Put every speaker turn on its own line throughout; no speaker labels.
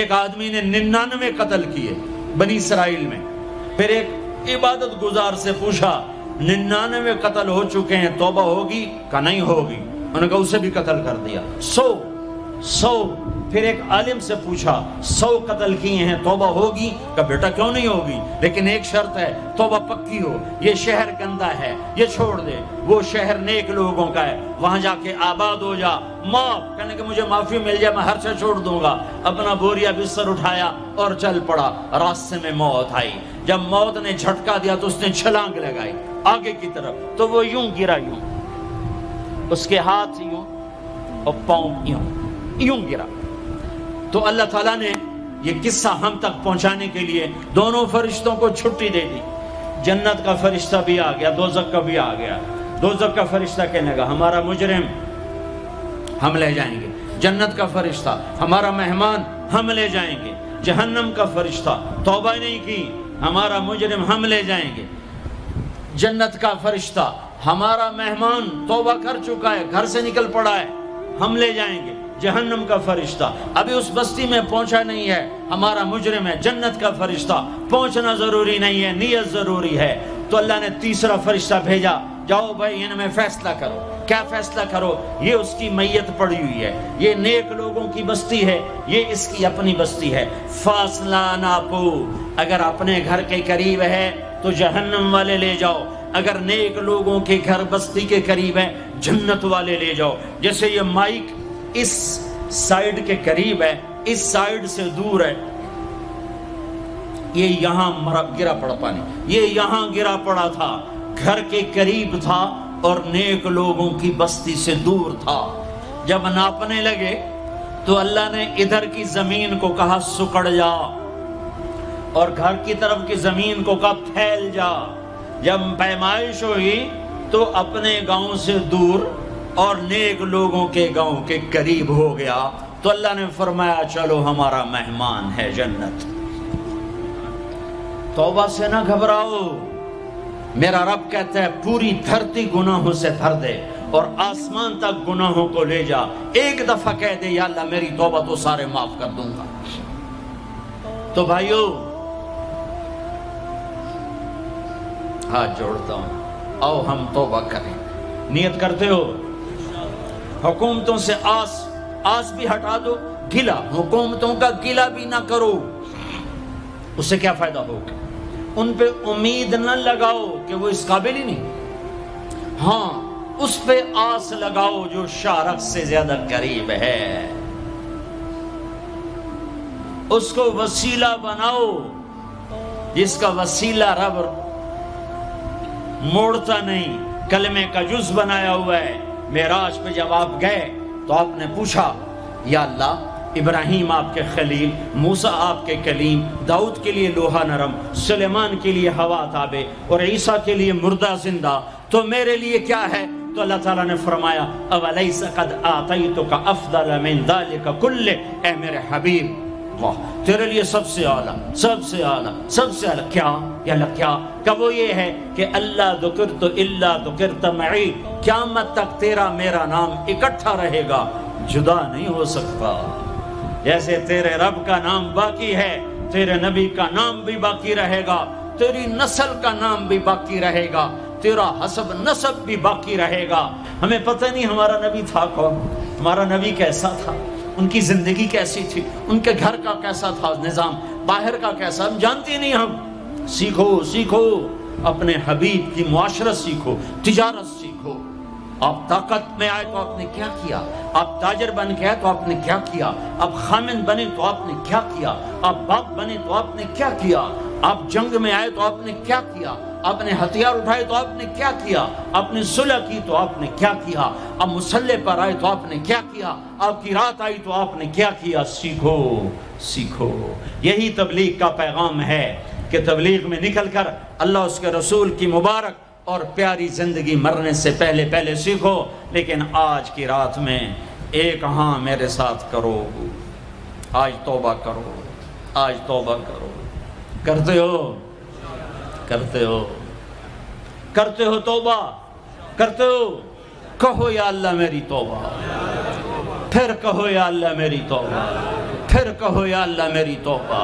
ایک آدمی نے 99 قتل کیے بنی اسرائیل میں. پھر ایک عبادت گزار سے پوچھا 99 قتل ہو چکے ہیں، توبہ ہوگی کہ نہیں ہوگی؟ انہوں نے کہا اسے بھی قتل کر دیا. 100. پھر ایک عالم سے پوچھا 100 قتل کیے ہیں، توبہ ہوگی؟ کہ بیٹا کیوں نہیں ہوگی، لیکن ایک شرط ہے، توبہ پکی ہو. یہ شہر گندا ہے، یہ چھوڑ دے. وہ شہر نیک لوگوں کا ہے، وہاں جا کے آباد ہو جا. معاف کہنے کہ مجھے معافی مل جائے میں ہر چیز چھوڑ دوں گا. اپنا بوریا بستر اٹھایا اور چل پڑا. راستے میں موت آئی. جب موت نے جھٹکا دیا تو اس نے چھلانگ لگائی آگے کی طرف، تو وہ یوں گرا، یوں اس کے ہاتھ یوں اور پاؤں یوں گرا. تو اللہ تعالیٰ نے یہ قصہ ہم تک پہنچانے کے لیے دونوں فرشتوں کو چھٹی دے دی. جنت کا فرشتہ بھی آ گیا، دوزخ کا بھی آ گیا. دوزخ کا فرشتہ کہنے لگا ہمارا مجرم ہم لے جائیں گے. جنت کا فرشتہ ہمارا مہمان ہم لے جائیں گے. جہنم کا فرشتہ توبہ نہیں کی ہمارا مجرم ہم لے جائیں گے. جنت کا فرشتہ ہمارا مہمان توبہ کر چکا ہے، گھر سے نکل پڑا ہے، ہم لے جائیں گے. جہنم کا فرشتہ ابھی اس بستی میں پہنچا نہیں ہے، ہمارا مجرم ہے. جنت کا فرشتہ پہنچنا ضروری نہیں ہے، نیت ضروری ہے. تو اللہ نے تیسرا فرشتہ بھیجا، جاؤ بھائی ان میں فیصلہ کرو. کیا فیصلہ کرو؟ یہ اس کی میت پڑی ہوئی ہے، یہ نیک لوگوں کی بستی ہے، یہ اس کی اپنی بستی ہے. فاصلہ ناپو، اگر اپنے گھر کے قریب ہے تو جہنم والے لے جاؤ، اگر نیک لوگوں کے گھر بستی کے قریب ہے جنت والے لے جاؤ. جیسے یہ مائک اس سائیڈ کے قریب ہے، اس سائیڈ سے دور ہے. یہ یہاں گرا پڑا پانی، یہ یہاں گرا پڑا تھا، گھر کے قریب تھا اور نیک لوگوں کی بستی سے دور تھا. جب ناپنے لگے تو اللہ نے ادھر کی زمین کو کہا سکڑ جا، اور گھر کی طرف کی زمین کو کہا پھیل جا. جب پیمائش ہوئی تو اپنے گاؤں سے دور اور نیک لوگوں کے گاؤں کے قریب ہو گیا. تو اللہ نے فرمایا چلو ہمارا مہمان ہے جنت. توبہ سے نہ گھبراؤ، میرا رب کہتا ہے پوری دھرتی گناہوں سے بھر دے اور آسمان تک گناہوں کو لے جا. ایک دفعہ کہہ دے یا اللہ میری توبہ تو سارے معاف کر دوں گا. تو بھائیو ہاتھ جوڑتا ہوں، آؤ ہم توبہ کریں. نیت کرتے ہو؟ حکومتوں سے آس بھی ہٹا دو، گلا حکومتوں کا گلا بھی نہ کرو. اس سے کیا فائدہ ہوگا؟ ان پہ امید نہ لگاؤ کہ وہ اس قابل ہی نہیں. ہاں اس پہ آس لگاؤ جو شارق سے زیادہ قریب ہے. اس کو وسیلہ بناؤ جس کا وسیلہ رب موڑتا نہیں، کلمے کا جز بنایا ہوا ہے. معراج پہ جب آپ گئے تو آپ نے پوچھا یا اللہ ابراہیم آپ کے خلیل، موسیٰ آپ کے کلیم، داؤد کے لیے لوہا نرم، سلیمان کے لیے ہوا تابع اور عیسیٰ کے لیے مردہ زندہ، تو میرے لیے کیا ہے؟ تو اللہ تعالیٰ نے فرمایا اولیس قد آتیتک افضل من ذلک کل، اے میرے حبیب واہ تیرے لیے سب سے اعلیٰ، سب سے اعلیٰ، سب سے اعلیٰ کیا؟ یا اللہ کیا؟ کہ وہ یہ ہے کہ اللہ ذکرت الا ذکرت معی، قیامت تک تیرا میرا نام اکٹھا رہے گا، جدا نہیں ہو سکتا. جیسے تیرے رب کا نام باقی ہے، تیرے نبی کا نام بھی باقی رہے گا، تیری نسل کا نام بھی باقی رہے گا، تیرا حسب نسب بھی باقی رہے گا. ہمیں پتہ نہیں ہمارا نبی تھا کون، ہمارا نبی کیسا تھا، ان کی زندگی کیسی تھی، ان کے گھر کا کیسا تھا نظام، باہر کا کیسا، ہم جانتے نہیں. ہم سیکھو اپنے حبیب کی معاشرت سیکھو، تجارت سیکھو. آپ طاقت میں آئے تو آپ نے کیا کیا، آپ تاجر بن کے آئے تو آپ نے کیا کیا، آپ خامن بنے تو آپ نے کیا کیا، آپ باپ بنے تو آپ نے کیا کیا، آپ جنگ میں آئے تو آپ نے کیا کیا، آپ نے ہتھیار اٹھائے تو آپ نے کیا کیا، آپ نے صلح کی تو آپ نے کیا کیا، آپ مسلح پر آئے تو آپ نے کیا کیا، آپ کی رات آئی تو آپ نے کیا کیا. سیکھو. یہی تبلیغ کا پیغام ہے کہ تبلیغ میں نکل کر اللہ اس کے رسول کی مبارک اور پیاری زندگی مرنے سے پہلے سیکھو. لیکن آج کی رات میں ایک ہاں میرے ساتھ کرو، آج توبہ کرو، آج توبہ کرو. کرتے ہو توبہ، کرتے ہو؟ کہو یا اللہ میری توبہ، پھر کہو یا اللہ میری توبہ، پھر کہو یا اللہ میری توبہ۔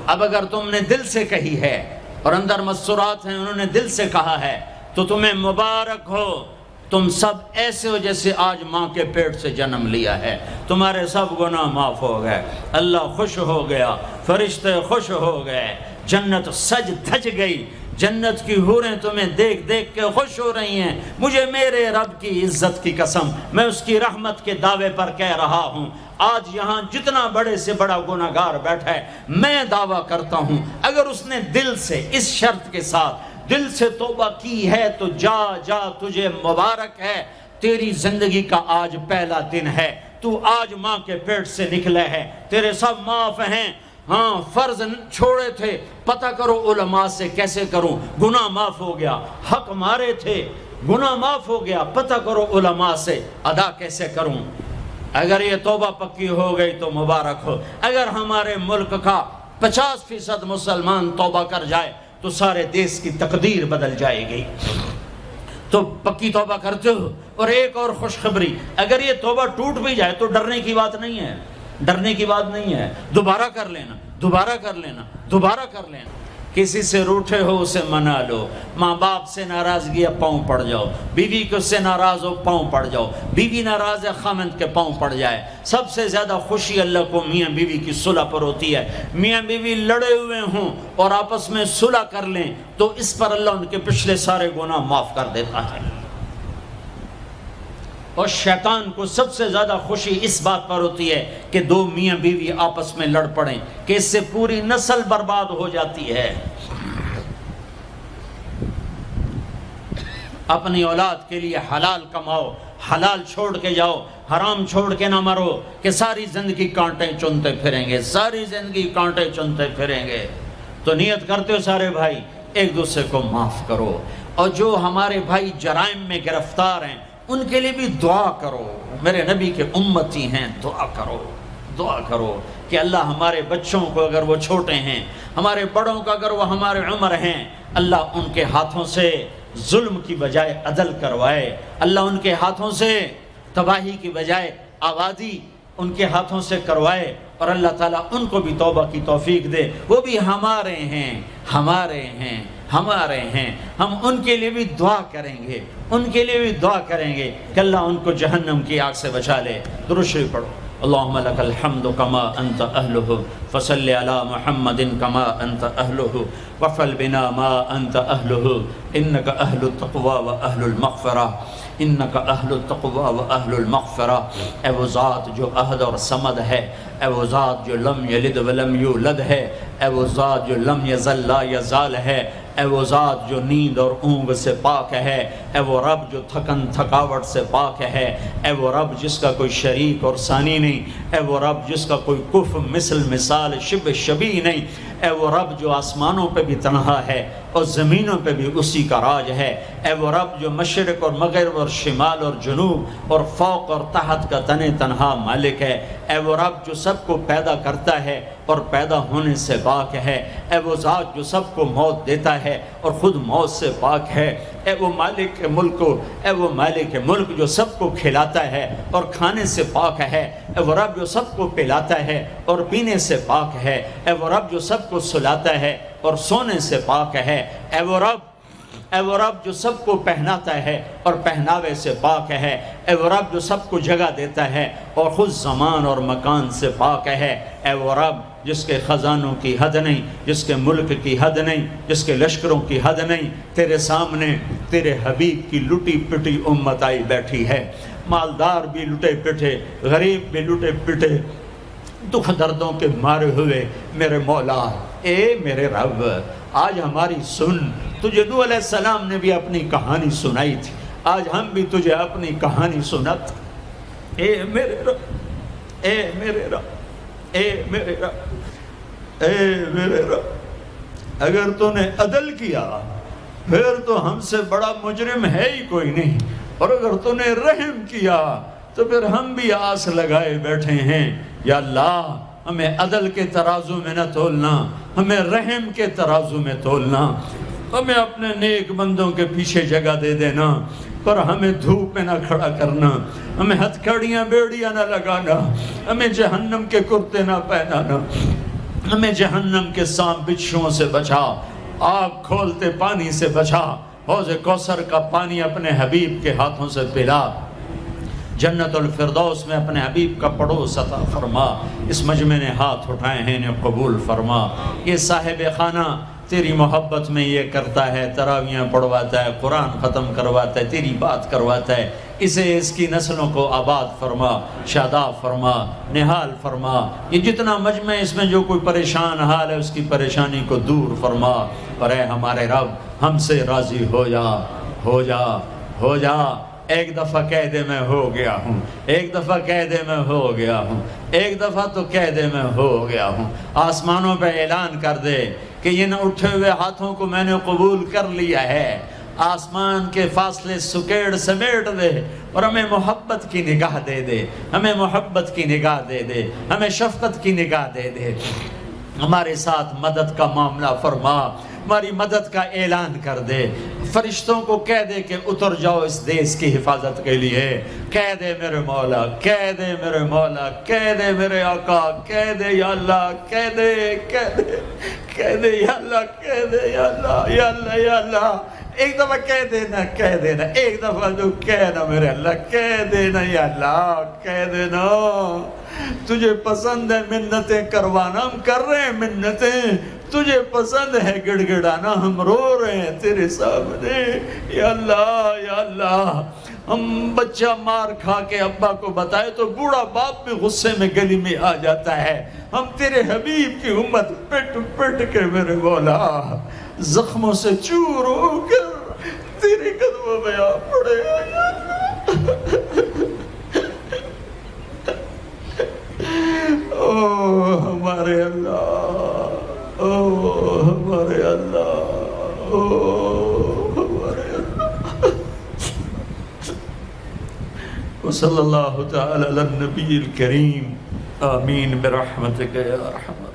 اب اگر تم نے دل سے کہی ہے اور اندر مسرات ہیں انہوں نے دل سے کہا ہے تو تمہیں مبارک ہو، تم سب ایسے ہو جیسے آج ماں کے پیٹ سے جنم لیا ہے، تمہارے سب گناہ معاف ہو گئے، اللہ خوش ہو گیا، فرشتے خوش ہو گئے، جنت سج دھج گئی، جنت کی حوریں تمہیں دیکھ دیکھ کے خوش ہو رہی ہیں۔ مجھے میرے رب کی عزت کی قسم، میں اس کی رحمت کے دعوے پر کہہ رہا ہوں، آج یہاں جتنا بڑے سے بڑا گناہگار بیٹھا ہے، میں دعویٰ کرتا ہوں اگر اس نے دل سے اس شرط کے ساتھ دل سے توبہ کی ہے تو جا جا تجھے مبارک ہے، تیری زندگی کا آج پہلا دن ہے، تو آج ماں کے پیٹ سے نکلے ہے، تیرے سب معاف ہیں۔ ہاں فرض چھوڑے تھے، پتہ کرو علماء سے کیسے کروں، گناہ معاف ہو گیا، حق مارے تھے گناہ معاف ہو گیا، پتہ کرو علماء سے ادا کیسے کروں۔ اگر یہ توبہ پکی ہو گئی تو مبارک ہو۔ اگر ہمارے ملک کا 50% مسلمان توبہ کر جائے تو سارے دیش کی تقدیر بدل جائے گی۔ تو پکی توبہ کرتے ہو۔ اور ایک اور خوشخبری، اگر یہ توبہ ٹوٹ بھی جائے تو ڈرنے کی بات نہیں ہے، ڈرنے کی بات نہیں ہے، دوبارہ کر لینا، دوبارہ کر لینا، دوبارہ کر لینا۔ کسی سے روٹھے ہو اسے منا لو، ماں باپ سے ناراضگی ہے پاؤں پڑ جاؤ، بیوی کو سے ناراض ہو پاؤں پڑ جاؤ، بیوی ناراض ہے خامند کے پاؤں پڑ جائے۔ سب سے زیادہ خوشی اللہ کو میاں بیوی کی صلح پر ہوتی ہے۔ میاں بیوی لڑے ہوئے ہوں اور آپس میں صلح کر لیں تو اس پر اللہ ان کے پچھلے سارے گناہ معاف کر دیتا ہے۔ اور شیطان کو سب سے زیادہ خوشی اس بات پر ہوتی ہے کہ دو میاں بیوی آپس میں لڑ پڑیں، کہ اس سے پوری نسل برباد ہو جاتی ہے۔ اپنی اولاد کے لیے حلال کماؤ، حلال چھوڑ کے جاؤ، حرام چھوڑ کے نہ مرو کہ ساری زندگی کانٹے چنتے پھریں گے، ساری زندگی کانٹے چنتے پھریں گے۔ تو نیت کرتے ہو سارے بھائی ایک دوسرے کو معاف کرو، اور جو ہمارے بھائی جرائم میں گرفتار ہیں ان کے لیے بھی دعا کرو، میرے نبی کے امتی ہیں، دعا کرو، دعا کرو کہ اللہ ہمارے بچوں کو اگر وہ چھوٹے ہیں، ہمارے بڑوں کو اگر وہ ہمارے عمر ہیں، اللہ ان کے ہاتھوں سے ظلم کی بجائے عدل کروائے، اللہ ان کے ہاتھوں سے تباہی کی بجائے آبادی ان کے ہاتھوں سے کروائے، اور اللہ تعالیٰ ان کو بھی توبہ کی توفیق دے۔ وہ بھی ہمارے ہیں، ہمارے ہیں، ہمارے ہیں، ہم ان کے لیے بھی دعا کریں گے، ان کے لیے بھی دعا کریں گے کہ اللہ ان کو جہنم کی آگ سے بچا لے۔ درود شریف پڑھو۔ اللہم لک الحمد کما انت اہلہ فصل علی محمد کما انت اہلہ وفعل بنا ما انت اہلہ انک اہل التقوی و اہل المغفرہ، انک اہل التقوی و اہل المغفرہ۔ اے وہ ذات جو احد اور صمد ہے، اے وہ ذات جو لم یلد ولم یولد ہے، اے وہ ذات جو لم یزل لا یزال ہے، اے وہ ذات جو نیند اور اونگ سے پاک ہے، اے وہ رب جو تھکن تھکاوٹ سے پاک ہے، اے وہ رب جس کا کوئی شریک اور ثانی نہیں، اے وہ رب جس کا کوئی کف مثل مثال شبہ شبیہ نہیں، اے وہ رب جو آسمانوں پہ بھی تنہا ہے اور زمینوں پہ بھی اسی کا راج ہے، اے وہ رب جو مشرق اور مغرب اور شمال اور جنوب اور فوق اور تحت کا تن تنہا مالک ہے، اے وہ رب جو سب کو پیدا کرتا ہے اور پیدا ہونے سے پاک ہے، اے وہ ذات جو سب کو موت دیتا ہے اور خود موت سے پاک ہے، اے وہ مالک ملک، اے وہ مالک ملک جو سب کو کھلاتا ہے اور کھانے سے پاک ہے، اے وہ رب جو سب کو پلاتا ہے اور پینے سے پاک ہے، اے وہ رب جو سب کو سلاتا ہے اور سونے سے پاک ہے، اے وہ رب جو سب کو پہناتا ہے اور پہناوے سے پاک ہے، اے وہ رب جو سب کو جگہ دیتا ہے اور خود زمان اور مکان سے پاک ہے، اے وہ رب جس کے خزانوں کی حد نہیں، جس کے ملک کی حد نہیں، جس کے لشکروں کی حد نہیں، تیرے سامنے تیرے حبیب کی لٹی پٹی امت آئی بیٹھی ہے، مالدار بھی لٹے پٹے، غریب بھی لٹے پٹے، دکھ دردوں کے مارے ہوئے میرے مولا، اے میرے رب آج ہماری سن، تجھے نوح علیہ السلام نے بھی اپنی کہانی سنائی تھی، آج ہم بھی تجھے اپنی کہانی سنت، اے میرے رب، اے میرے رب، اے میرے رب، اے میرے رب، اگر تو نے عدل کیا پھر تو ہم سے بڑا مجرم ہے ہی کوئی نہیں، اور اگر تو نے رحم کیا تو پھر ہم بھی آس لگائے بیٹھے ہیں، یا اللہ ہمیں عدل کے ترازو میں نہ تولنا، ہمیں رحم کے ترازو میں تولنا، ہمیں اپنے نیک بندوں کے پیچھے جگہ دے دینا، پر ہمیں دھوپ میں نہ کھڑا کرنا، ہمیں ہتھکڑیاں بیڑیاں نہ لگانا، ہمیں جہنم کے کرتے نہ پہنانا، ہمیں جہنم کے سانپ بچھوؤں سے بچا، آگ کھولتے پانی سے بچا، حوض کوثر کا پانی اپنے حبیب کے ہاتھوں سے پلا، جنت الفردوس میں اپنے حبیب کا پڑوس عطا فرما، اس مجمع نے ہاتھ اٹھائے ہیں انہیں قبول فرما۔ یہ صاحب خانہ تیری محبت میں یہ کرتا ہے، تراویاں پڑھواتا ہے، قرآن ختم کرواتا ہے، تیری بات کرواتا ہے، اسے اس کی نسلوں کو آباد فرما، شاداب فرما، نہال فرما۔ یہ جتنا مجمع اس میں جو کوئی پریشان حال ہے اس کی پریشانی کو دور فرما، اور اے ہمارے رب ہم سے راضی ہو جا، ہو جا، ہو جا۔ ایک دفعہ کہہ دے میں ہو گیا ہوں، ایک دفعہ کہہ دے میں ہو گیا ہوں، ایک دفعہ تو کہہ دے میں ہو گیا ہوں۔ آسمانوں پہ اعلان کر دے کہ یہ نہ اٹھے ہوئے ہاتھوں کو میں نے قبول کر لیا ہے۔ آسمان کے فاصلے سکیڑ سمیٹ دے اور ہمیں محبت کی نگاہ دے دے، ہمیں محبت کی نگاہ دے دے، ہمیں شفقت کی نگاہ دے دے۔ ہمارے ساتھ مدد کا معاملہ فرما، ہماری مدد کا اعلان کر دے، فرشتوں کو کہہ دے کہ اتر جاؤ اس دیس کی حفاظت کے لیے، کہہ دے میرے مولا، کہہ دے میرے مولا، کہہ دے میرے آقا، کہہ دے یا اللہ، کہہ دے، کہہ دے، کہہ دے یا اللہ، کہہ دے یا اللہ، یا اللہ، یا اللہ۔ ایک دفعہ کہہ دینا، کہہ دینا، ایک دفعہ جو کہنا میرے اللہ، کہہ دینا یا اللہ، کہہ دینا۔ تجھے پسند ہے منتیں کروانا، ہم کر رہے ہیں منتیں، تجھے پسند ہے گڑ گڑانا، ہم رو رہے ہیں تیرے سامنے یا اللہ، یا اللہ۔ ہم بچہ مار کھا کے ابا کو بتائے تو بوڑھا باپ بھی غصے میں گلی میں آ جاتا ہے، ہم تیرے حبیب کی امت پٹ پٹ کے میرے مولا زخموں سے چور ہو کر تیرے قدموں میں آ پڑے او ہمارے اللہ، او ہمارے اللہ، او ہمارے اللہ۔ وصلی اللہ تعالی علی النبی الکریم، آمین برحمتک یا ارحم۔